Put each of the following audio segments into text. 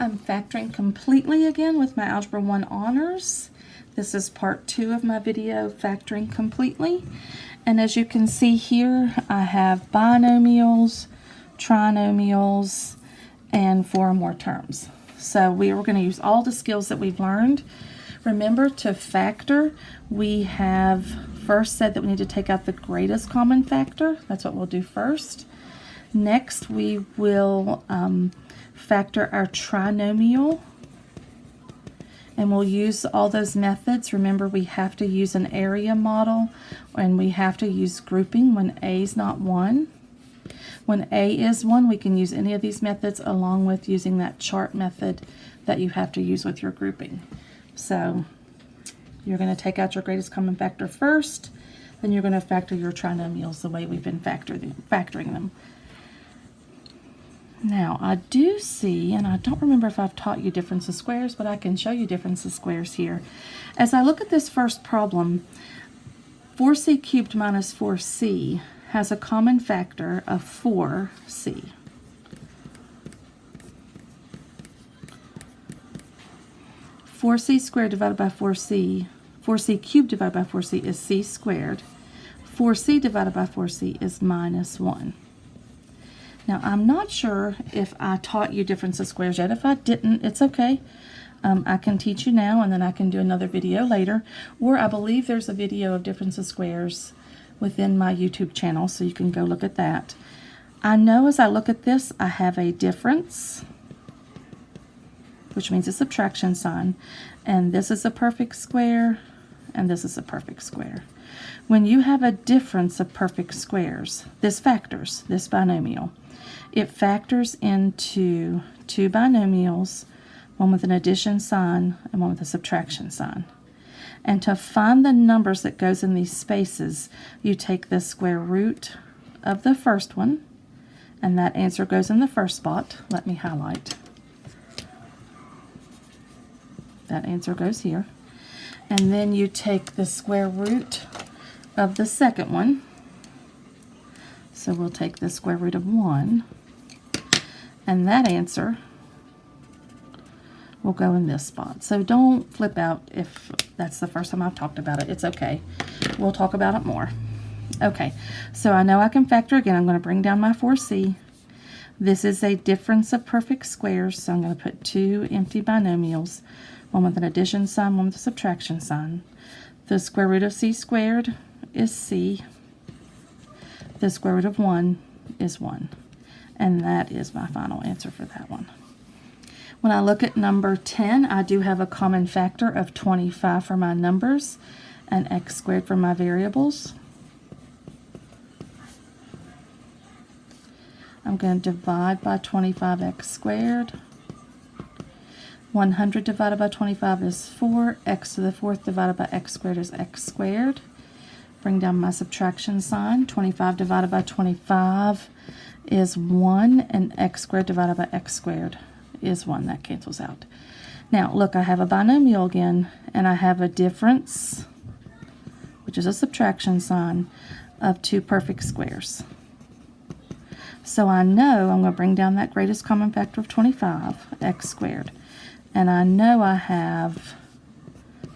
I'm factoring completely again with my Algebra 1 honors. This is part 2 of my video, factoring completely. And as you can see here, I have binomials, trinomials, and 4 more terms. So we are going to use all the skills that we've learned. Remember, to factor, we have first said that we need to take out the greatest common factor. That's what we'll do first. Next, we will factor our trinomial, and we'll use all those methods. Remember, we have to use an area model, and we have to use grouping when A is not 1. When A is 1, we can use any of these methods along with using that chart method that you have to use with your grouping. So you're going to take out your greatest common factor first, then you're going to factor your trinomials the way we've been factoring them. Now, I do see, and I don't remember if I've taught you difference of squares, but I can show you difference of squares here. As I look at this first problem, 4c cubed minus 4c has a common factor of 4c. Four c squared divided by 4c cubed divided by 4c is c squared. 4c divided by 4c is minus 1. Now, I'm not sure if I taught you difference of squares yet. If I didn't, it's okay. I can teach you now, and then I can do another video later. Or I believe there's a video of difference of squares within my YouTube channel, so you can go look at that. I know as I look at this, I have a difference, which means a subtraction sign, and this is a perfect square, and this is a perfect square. When you have a difference of perfect squares, this factors, this binomial. It factors into 2 binomials, one with an addition sign and one with a subtraction sign. And to find the numbers that goes in these spaces, you take the square root of the first one, and that answer goes in the first spot. Let me highlight. That answer goes here. And then you take the square root of the second one. So we'll take the square root of 1. And that answer will go in this spot. So don't flip out if that's the first time I've talked about it. It's okay. We'll talk about it more. Okay, so I know I can factor again. I'm going to bring down my 4c. This is a difference of perfect squares, so I'm going to put 2 empty binomials, one with an addition sign, one with a subtraction sign. The square root of c squared is c. The square root of 1 is 1. And that is my final answer for that one. When I look at number 10, I do have a common factor of 25 for my numbers and x squared for my variables. I'm going to divide by 25x squared. 100 divided by 25 is 4. X to the 4th divided by x squared is x squared. Bring down my subtraction sign. 25 divided by 25 is 1, and x squared divided by x squared is 1. That cancels out. Now, look, I have a binomial again, and I have a difference, which is a subtraction sign, of 2 perfect squares. So I know I'm going to bring down that greatest common factor of 25, x squared. And I know I have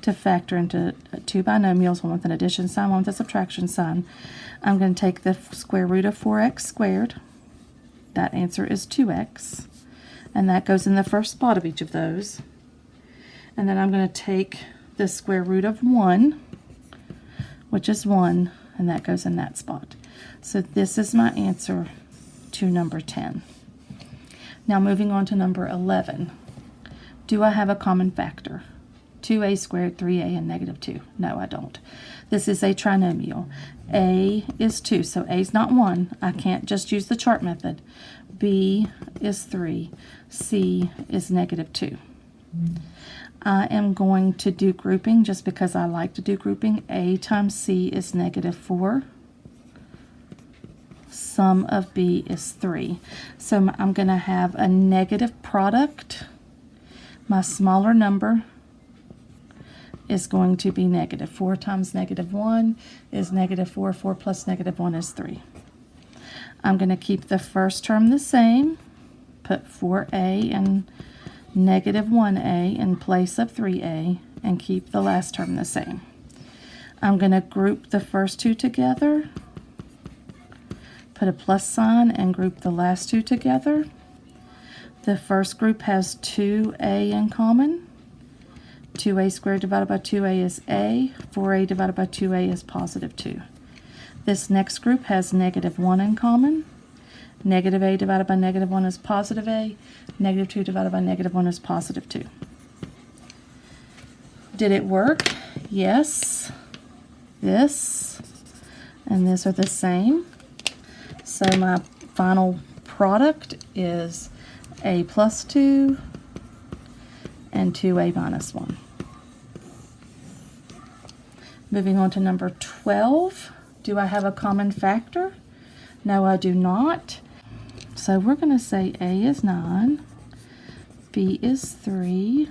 to factor into 2 binomials, one with an addition sign, one with a subtraction sign. I'm going to take the square root of 4x squared. That answer is 2x. And that goes in the first spot of each of those. And then I'm going to take the square root of 1, which is 1, and that goes in that spot. So this is my answer to number 10. Now moving on to number 11. Do I have a common factor? 2a squared, 3a, and negative 2. No, I don't. This is a trinomial. A is 2, so a is not 1. I can't just use the chart method. B is 3. C is negative 2. I am going to do grouping just because I like to do grouping. A times C is negative 4. Sum of B is 3. So I'm going to have a negative product. My smaller number is going to be negative. 4 times negative 1 is negative 4. 4 plus negative 1 is 3. I'm going to keep the first term the same, put 4a and negative 1a in place of 3a, and keep the last term the same. I'm going to group the first two together, put a plus sign, and group the last two together. The first group has 2a in common. 2a squared divided by 2a is a. 4a divided by 2a is positive 2. This next group has negative 1 in common. Negative a divided by negative 1 is positive a. Negative 2 divided by negative 1 is positive 2. Did it work? Yes. This and this are the same. So my final product is a plus 2 and 2a minus 1. Moving on to number 12. Do I have a common factor? No, I do not. So we're going to say a is 9, b is 3,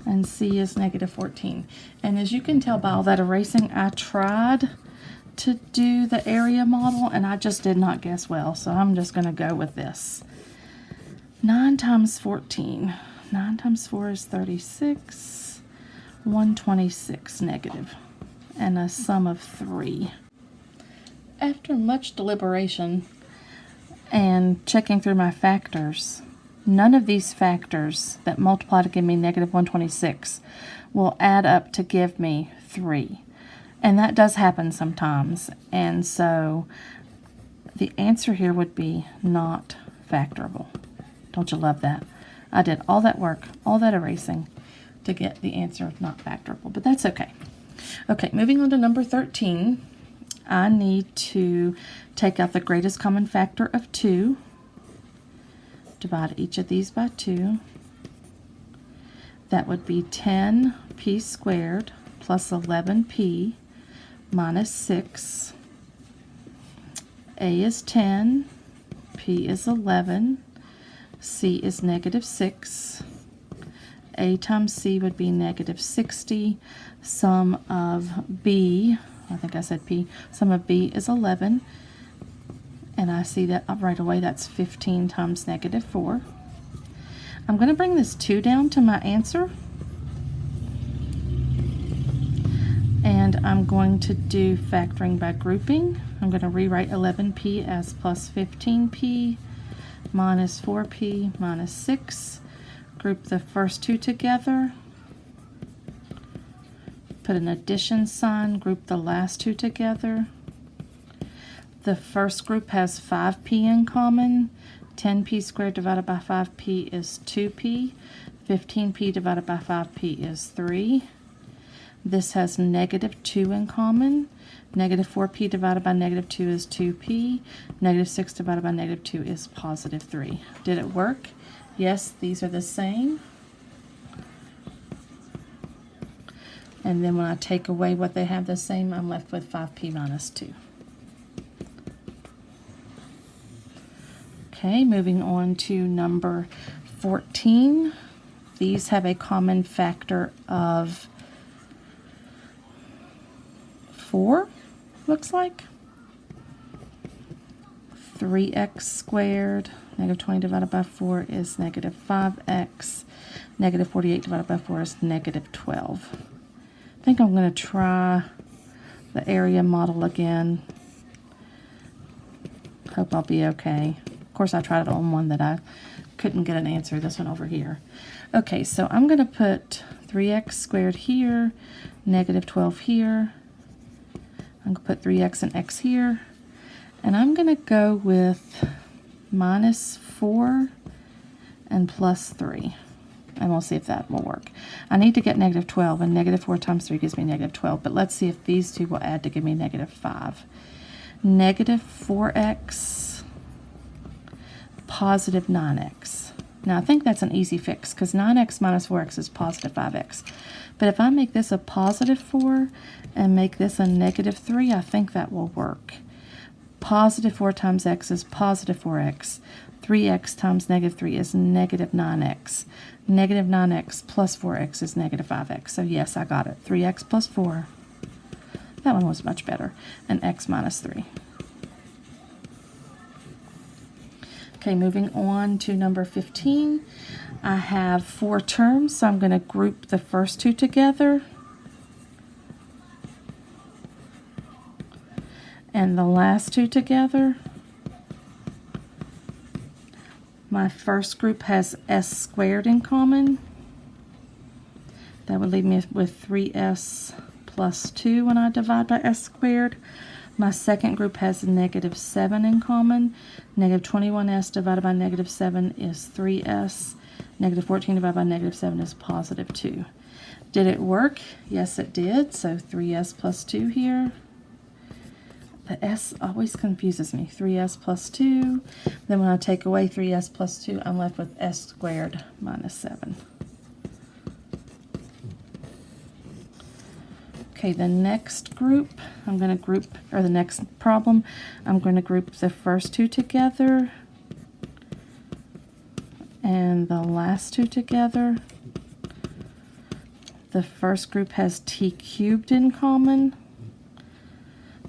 and c is negative 14. And as you can tell by all that erasing, I tried to do the area model and I just did not guess well, so I'm just going to go with this. 9 times 14. 9 times 4 is 36. 126 negative, and a sum of 3. After much deliberation and checking through my factors, none of these factors that multiply to give me negative 126 will add up to give me 3. And that does happen sometimes. And so the answer here would be not factorable. Don't you love that? I did all that work, all that erasing to get the answer of not factorable, but that's okay. Okay, moving on to number 13. I need to take out the greatest common factor of 2. Divide each of these by 2. That would be 10p squared plus 11p minus 6. A is 10, p is 11, c is negative 6. A times c would be negative 60. Sum of b, I think I said p, sum of b is 11. And I see that right away, that's 15 times negative 4. I'm going to bring this 2 down to my answer. And I'm going to do factoring by grouping. I'm going to rewrite 11p as plus 15p minus 4p minus 6. Group the first two together. Put an addition sign, group the last two together. The first group has 5p in common. 10p squared divided by 5p is 2p. 15p divided by 5p is 3. This has negative 2 in common. Negative 4p divided by negative 2 is 2p. Negative 6 divided by negative 2 is positive 3. Did it work? Yes, these are the same. And then when I take away what they have the same, I'm left with 5p minus 2. Okay, moving on to number 14. These have a common factor of 4, looks like. 3x squared, negative 20 divided by 4 is negative 5x. Negative 48 divided by 4 is negative 12. I think I'm going to try the area model again. Hope I'll be okay. Of course, I tried it on one that I couldn't get an answer, this one over here. Okay, so I'm going to put 3x squared here, negative 12 here. I'm going to put 3x and x here. And I'm going to go with minus 4 and plus 3. And we'll see if that will work. I need to get negative 12, and negative 4 times 3 gives me negative 12. But let's see if these two will add to give me negative 5. Negative 4x, positive 9x. Now I think that's an easy fix, because 9x minus 4x is positive 5x. But if I make this a positive 4 and make this a negative 3, I think that will work. Positive 4 times x is positive 4x. 3x times negative 3 is negative 9x. Negative 9x plus 4x is negative 5x. So yes, I got it. 3x plus 4. That one was much better. And x minus 3. Okay, moving on to number 15. I have 4 terms, so I'm going to group the first 2 together and the last 2 together. My first group has s squared in common. That would leave me with 3s plus 2 when I divide by s squared. My second group has negative 7 in common. Negative 21s divided by negative 7 is 3s. Negative 14 divided by negative 7 is positive 2. Did it work? Yes, it did. So 3s plus 2 here. The s always confuses me. 3s plus 2. Then when I take away 3s plus 2, I'm left with s squared minus 7. Okay, the next group, I'm going to group, or the next problem, I'm going to group the first 2 together and the last 2 together. The first group has t cubed in common,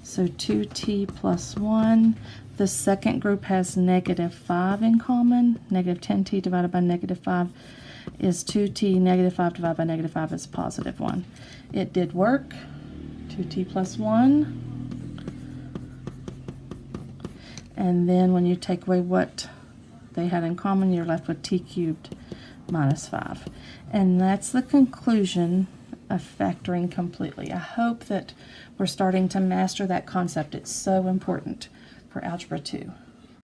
so 2t plus 1. The second group has negative 5 in common. Negative 10t divided by negative 5 is 2t. Negative 5 divided by negative 5 is positive 1. It did work. 2t plus 1. And then when you take away what they had in common, you're left with t cubed minus 5. And that's the conclusion of factoring completely. I hope that we're starting to master that concept. It's so important for Algebra 2.